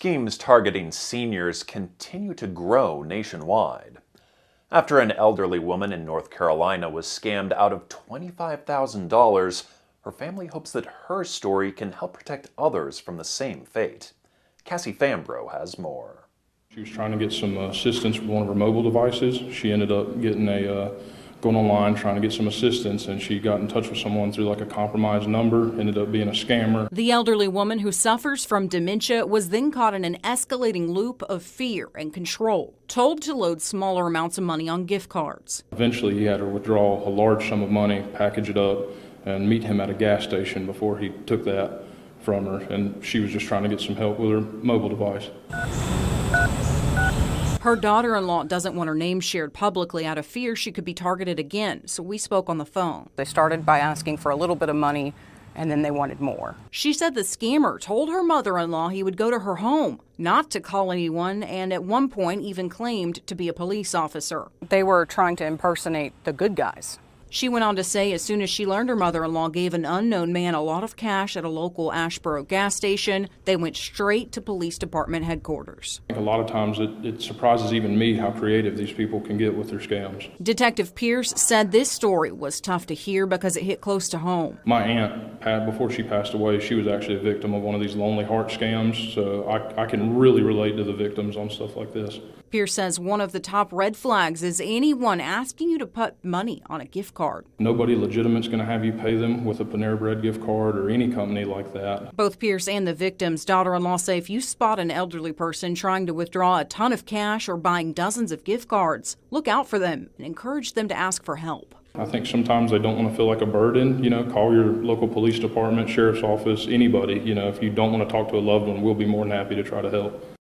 Schemes targeting seniors continue to grow nationwide. After an elderly woman in North Carolina was scammed out of $25,000, her family hopes that her story can help protect others from the same fate. Cassie Fambro has more. She was trying to get some assistance with one of her mobile devices. She ended up getting going online trying to get some assistance, and she got in touch with someone through like a compromised number, ended up being a scammer. The elderly woman who suffers from dementia was then caught in an escalating loop of fear and control, told to load smaller amounts of money on gift cards. Eventually he had her withdraw a large sum of money, package it up, and meet him at a gas station before he took that from her, and she was just trying to get some help with her mobile device. Her daughter-in-law doesn't want her name shared publicly out of fear she could be targeted again, so we spoke on the phone. They started by asking for a little bit of money, and then they wanted more. She said the scammer told her mother-in-law he would go to her home, not to call anyone, and at one point even claimed to be a police officer. They were trying to impersonate the good guys. She went on to say as soon as she learned her mother-in-law gave an unknown man a lot of cash at a local Asheboro gas station, they went straight to police department headquarters. A lot of times it surprises even me how creative these people can get with their scams. Detective Pierce said this story was tough to hear because it hit close to home. My aunt, before she passed away, she was actually a victim of one of these lonely heart scams, so I can really relate to the victims on stuff like this. Pierce says one of the top red flags is anyone asking you to put money on a gift card. Nobody legitimate's going to have you pay them with a Panera Bread gift card or any company like that. Both Pierce and the victim's daughter-in-law say if you spot an elderly person trying to withdraw a ton of cash or buying dozens of gift cards, look out for them and encourage them to ask for help. I think sometimes they don't want to feel like a burden. Call your local police department, sheriff's office, anybody. If you don't want to talk to a loved one, we'll be more than happy to try to help.